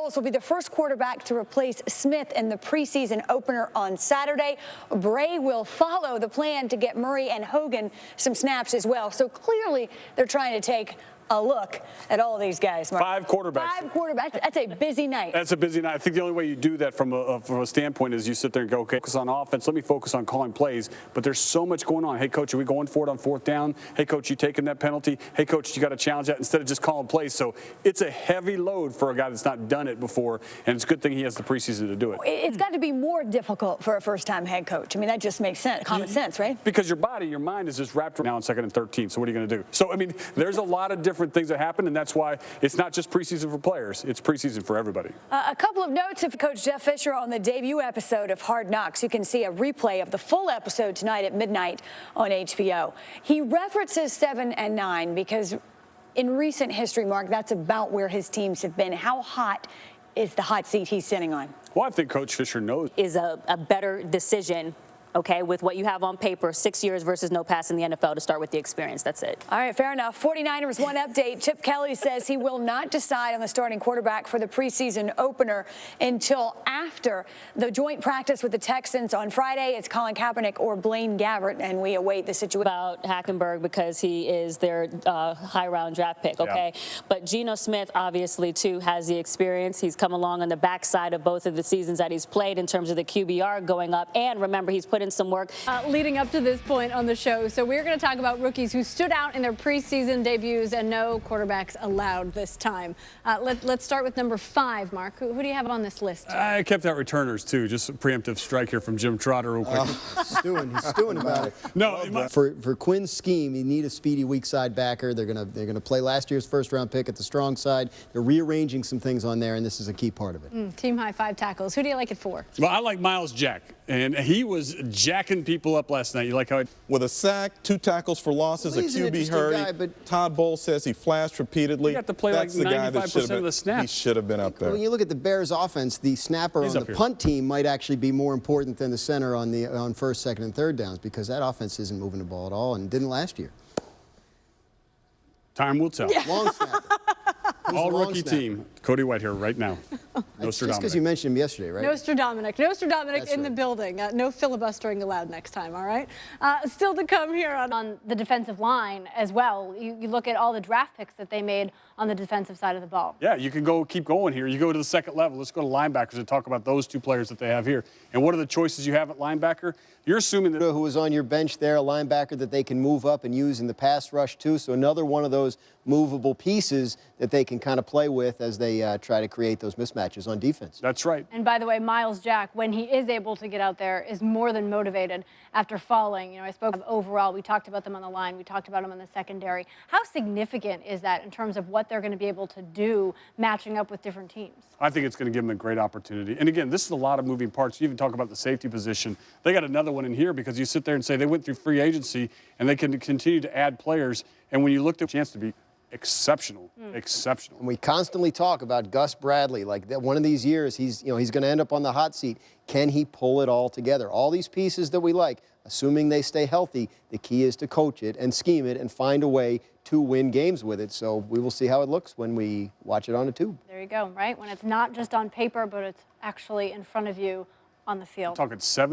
Foles will be the first quarterback to replace Smith in the preseason opener on Saturday. Bray will follow the plan to get Murray and Hogan some snaps as well. So clearly they're trying to take a look at all these guys, Mark. 5 quarterbacks. 5 quarterbacks. That's a busy night. That's a busy night. I think the only way you do that from a standpoint is you sit there and go, okay, focus on offense. Let me focus on calling plays. But there's so much going on. Hey, coach, are we going for it on 4th down? Hey, coach, you taking that penalty? Hey, coach, you got to challenge that instead of just calling plays. So it's a heavy load for a guy that's not done it before, and it's a good thing he has the preseason to do it. It's got to be more difficult for a first-time head coach. I mean, that just makes sense, common sense, right? Because your body, your mind is just wrapped around now in 2nd and 13. So what are you going to do? So, I mean, there's a lot of different things that happen, and that's why it's not just preseason for players. It's preseason for everybody. A couple of notes of Coach Jeff Fisher on the debut episode of Hard Knocks. You can see a replay of the full episode tonight at midnight on HBO. He references 7 and 9 because in recent history, Mark, that's about where his teams have been. How hot is the hot seat he's sitting on? Well, I think Coach Fisher knows. Is a better decision, okay, with what you have on paper, 6 years versus no pass in the NFL to start with the experience. That's it. All right, fair enough. 49ers, one update. Chip Kelly says he will not decide on the starting quarterback for the preseason opener until after the joint practice with the Texans on Friday. It's Colin Kaepernick or Blaine Gabbert, and we await the situation. About Hackenberg because he is their high-round draft pick, okay? Yeah. But Geno Smith, obviously, too, has the experience. He's come along on the backside of both of the seasons that he's played in terms of the QBR going up. And remember, he's put in some work. Leading up to this point on the show, so we're going to talk about rookies who stood out in their preseason debuts and no quarterbacks allowed this time. Let's start with number 5, Mark. Who do you have on this list? I kept out returners, too. Just a preemptive strike here from Jim Trotter real quick. He's stewing about it. No, for Quinn's scheme, you need a speedy weak side backer. They're gonna play last year's first-round pick at the strong side. They're rearranging some things on there, and this is a key part of it. Team high 5 tackles. Who do you like it for? Well, I like Miles Jack, and he was jacking people up last night. You like how with a sack, 2 tackles for losses, a QB hurry. But Todd Bowles says he flashed repeatedly. He got to play That's like the guy that 95% of the snaps. He should have been up there. When you look at the Bears' offense, the snapper on the punt team might actually be more important than the center on 1st, 2nd, and 3rd downs because that offense isn't moving the ball at all and didn't last year. Time will tell. Yeah. Long snapper. All rookie team. Cody White here right now. Just because you mentioned him yesterday, right? Nostradamus in the building. No filibustering allowed next time, all right? Still to come here on the defensive line as well. You look at all the draft picks that they made on the defensive side of the ball. Yeah, you can keep going here. You go to the 2nd level. Let's go to linebackers and talk about those 2 players that they have here. And what are the choices you have at linebacker? You're assuming that who was on your bench there, a linebacker that they can move up and use in the pass rush too. So another one of those movable pieces that they can kind of play with as they try to create those mismatches on defense. That's right. And by the way, Miles Jack, when he is able to get out there, is more than motivated after falling. You know, I spoke of overall. We talked about them on the line. We talked about them in the secondary. How significant is that in terms of what they're going to be able to do matching up with different teams? I think it's going to give them a great opportunity. And again, this is a lot of moving parts. You even talk about the safety position. They got another one in here because you sit there and say they went through free agency and they can continue to add players. And when you looked at a chance to be exceptional. And we constantly talk about Gus Bradley. Like that one of these years, he's going to end up on the hot seat. Can he pull it all together? All these pieces that we like, assuming they stay healthy, the key is to coach it and scheme it and find a way to win games with it. So we will see how it looks when we watch it on a tube. There you go, right? When it's not just on paper, but it's actually in front of you on the field. I'm talking 7